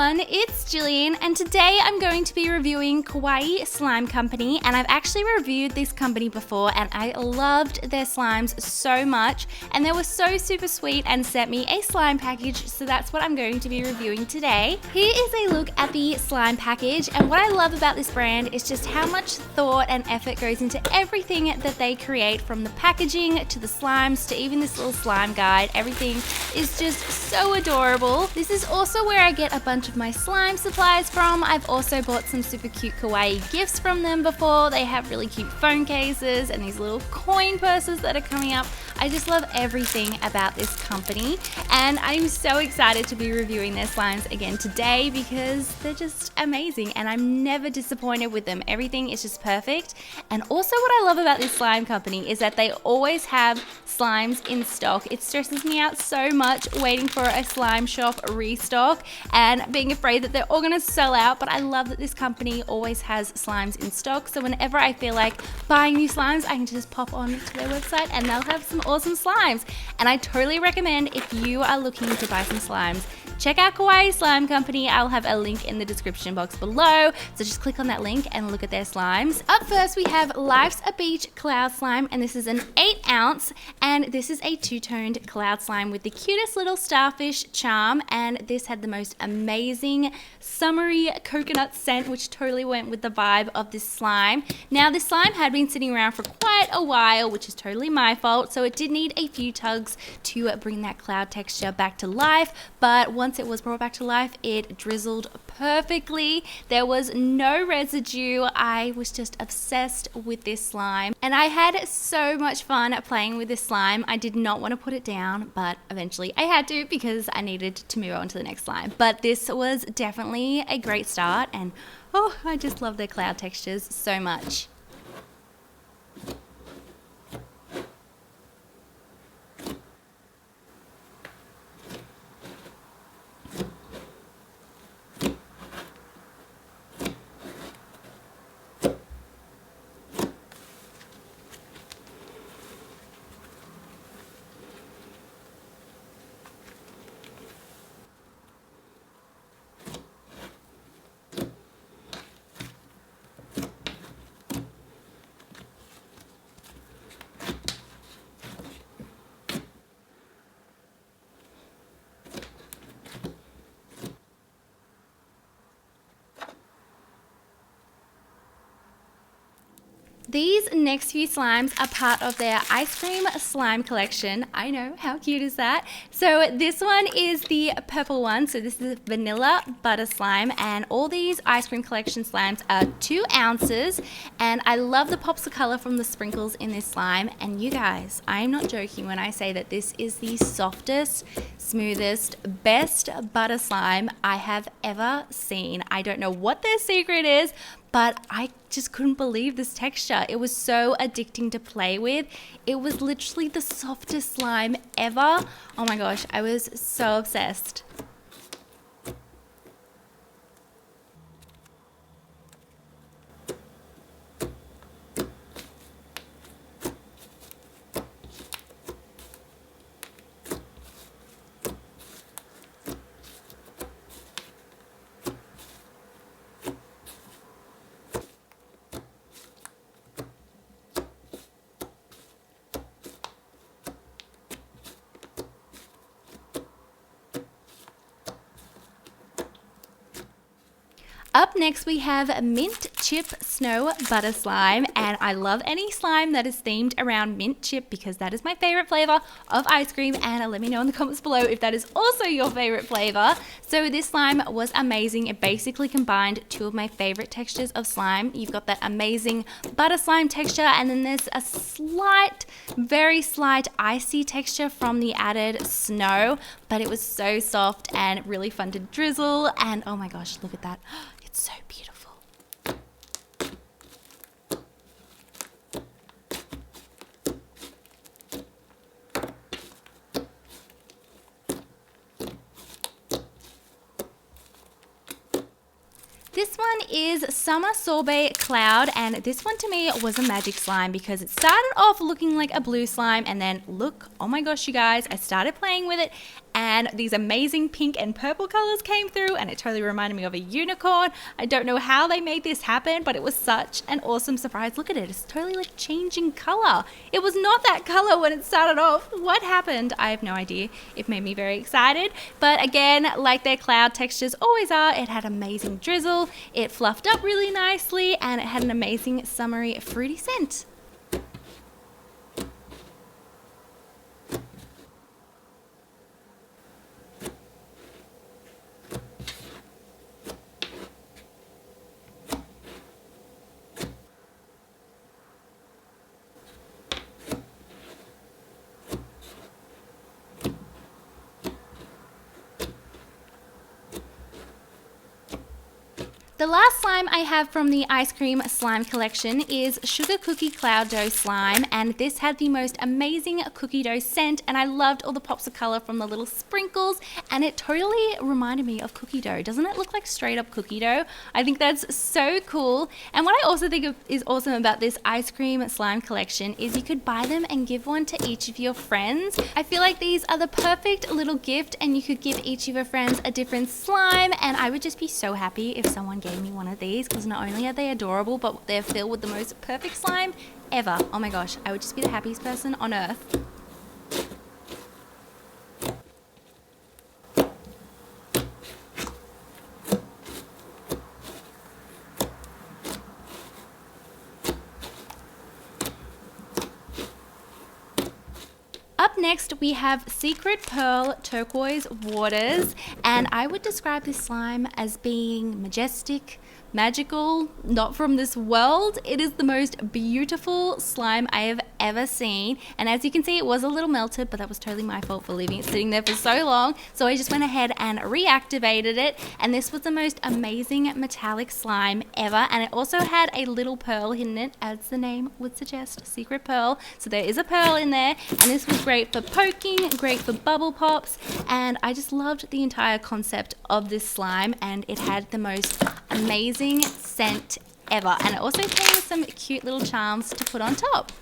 everyone, it's Gillian, and today I'm going to be reviewing Kawaii Slime Company, and I've actually reviewed this company before and I loved their slimes so much, and they were so super sweet and sent me a slime package, so that's what I'm going to be reviewing today. Here is a look at the slime package, and what I love about this brand is just how much thought and effort goes into everything that they create, from the packaging to the slimes to even this little slime guide. Everything is just so adorable. This is also where I get a bunch of my slime supplies from. I've also bought some super cute kawaii gifts from them before. They have really cute phone cases and these little coin purses that are coming up. I just love everything about this company, and I'm so excited to be reviewing their slimes again today because they're just amazing and I'm never disappointed with them. Everything is just perfect. And also what I love about this slime company is that they always have slimes in stock. It stresses me out so much waiting for a slime shop restock and being afraid that they're all going to sell out, but I love that this company always has slimes in stock, so whenever I feel like buying new slimes, I can just pop on to their website and they'll have some awesome slimes. And I totally recommend, if you are looking to buy some slimes, check out Kawaii Slime Company. I'll have a link in the description box below, so just click on that link and look at their slimes. Up first we have Life's a Beach Cloud Slime, and this is an 8 ounce, and this is a two-toned cloud slime with the cutest little starfish charm, and this had the most amazing summery coconut scent, which totally went with the vibe of this slime. Now this slime had been sitting around for quite a while, which is totally my fault, so it did need a few tugs to bring that cloud texture back to life, but once it was brought back to life, it drizzled perfectly. There was no residue. I was just obsessed with this slime, and I had so much fun playing with this slime. I did not want to put it down, but eventually I had to because I needed to move on to the next slime. But this was definitely a great start, and oh, I just love their cloud textures so much. These next few slimes are part of their ice cream slime collection. I know, how cute is that? So this one is the purple one. So this is vanilla butter slime, and all these ice cream collection slimes are 2 ounces. And I love the pops of color from the sprinkles in this slime. And you guys, I am not joking when I say that this is the softest, smoothest, best butter slime I have ever seen. I don't know what their secret is, but I just couldn't believe this texture. It was so addicting to play with. It was literally the softest slime ever. Oh my gosh, I was so obsessed. Up next we have Mint Chip Snow Butter Slime, and I love any slime that is themed around mint chip because that is my favorite flavor of ice cream, and let me know in the comments below if that is also your favorite flavor. So this slime was amazing. It basically combined 2 of my favorite textures of slime. You've got that amazing butter slime texture, and then there's a slight, very slight icy texture from the added snow, but it was so soft and really fun to drizzle, and oh my gosh, look at that. It's so beautiful. This one is Summer Sorbet Cloud, and this one to me was a magic slime because it started off looking like a blue slime, and then look, oh my gosh you guys, I started playing with it and these amazing pink and purple colors came through, and it totally reminded me of a unicorn. I don't know how they made this happen, but it was such an awesome surprise. Look at it, it's totally like changing color. It was not that color when it started off. What happened? I have no idea. It made me very excited, but again, like their cloud textures always are, it had amazing drizzle, it fluffed up really nicely, and it had an amazing summery fruity scent. The last slime I have from the ice cream slime collection is Sugar Cookie Cloud Dough Slime, and this had the most amazing cookie dough scent, and I loved all the pops of color from the little sprinkles, and it totally reminded me of cookie dough. Doesn't it look like straight up cookie dough? I think that's so cool. And what I also think is awesome about this ice cream slime collection is you could buy them and give one to each of your friends. I feel like these are the perfect little gift, and you could give each of your friends a different slime, and I would just be so happy if someone gave me one of these, because not only are they adorable, but they're filled with the most perfect slime ever. Oh my gosh, I would just be the happiest person on earth. Up next, we have Secret Pearl Turquoise Waters, and I would describe this slime as being majestic, magical, not from this world. It is the most beautiful slime I have ever seen, and as you can see, it was a little melted, but that was totally my fault for leaving it sitting there for so long, so I just went ahead and reactivated it, and this was the most amazing metallic slime ever, and it also had a little pearl hidden in it, as the name would suggest, Secret Pearl. So there is a pearl in there, and this was great for poking, great for bubble pops, and I just loved the entire concept of this slime, and it had the most amazing scent ever, and it also came with some cute little charms to put on top.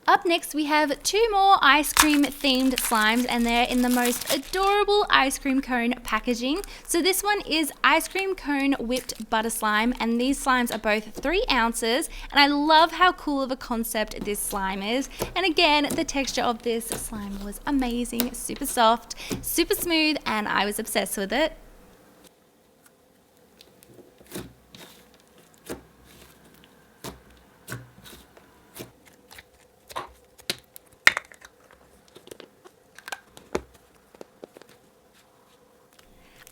Up next, we have two more ice cream themed slimes, and they're in the most adorable ice cream cone packaging. So this one is ice cream cone whipped butter slime, and these slimes are both 3 ounces, and I love how cool of a concept this slime is. And again, the texture of this slime was amazing, super soft, super smooth, and I was obsessed with it.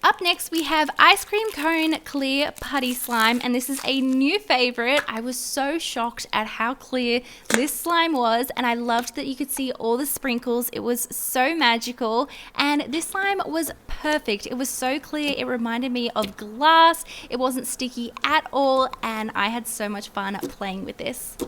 Up next, we have Ice Cream Cone Clear Putty Slime, and this is a new favorite. I was so shocked at how clear this slime was, and I loved that you could see all the sprinkles. It was so magical, and this slime was perfect. It was so clear. It reminded me of glass. It wasn't sticky at all, and I had so much fun playing with this.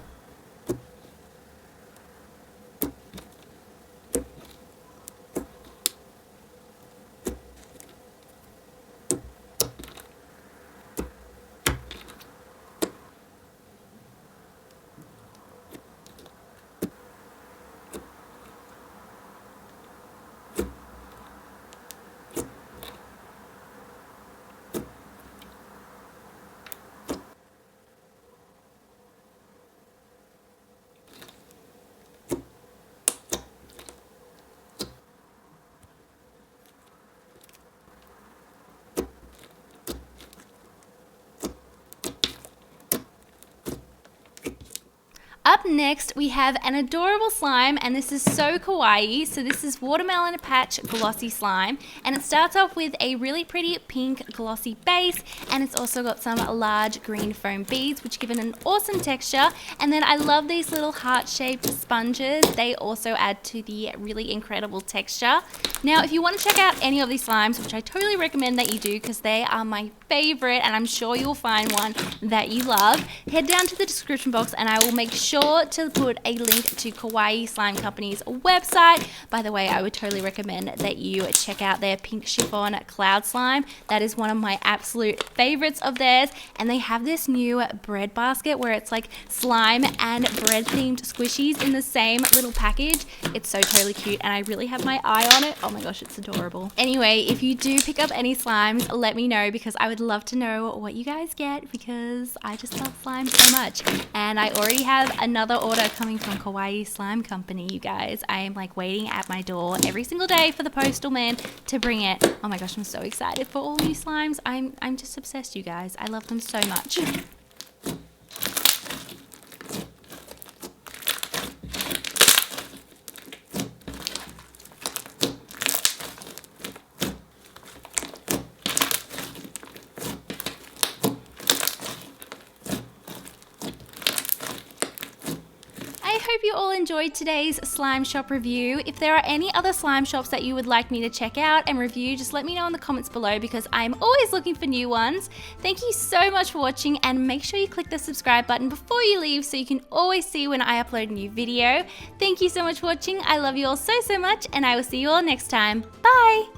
Up next, we have an adorable slime, and this is so kawaii. So this is Watermelon Patch Glossy Slime, and it starts off with a really pretty pink glossy base, and it's also got some large green foam beads, which give it an awesome texture. And then I love these little heart-shaped sponges. They also add to the really incredible texture. Now, if you want to check out any of these slimes, which I totally recommend that you do because they are my favorite, and I'm sure you'll find one that you love, head down to the description box and I will make sure to put a link to Kawaii Slime Company's website. By the way, I would totally recommend that you check out their pink chiffon cloud slime. That is one of my absolute favorites of theirs, and they have this new bread basket where it's like slime and bread themed squishies in the same little package. It's so totally cute, and I really have my eye on it. Oh my gosh, it's adorable. Anyway, if you do pick up any slimes, let me know because I would love to know what you guys get because I just love slime so much. And I already have another order coming from Kawaii Slime Company, you guys. I am like waiting at my door every single day for the postal man to bring it. Oh my gosh, I'm so excited for all new slimes. I'm just obsessed, you guys. I love them so much. I hope you all enjoyed today's slime shop review. If there are any other slime shops that you would like me to check out and review, just let me know in the comments below because I'm always looking for new ones. Thank you so much for watching, and make sure you click the subscribe button before you leave so you can always see when I upload a new video. Thank you so much for watching. I love you all so much, and I will see you all next time. Bye!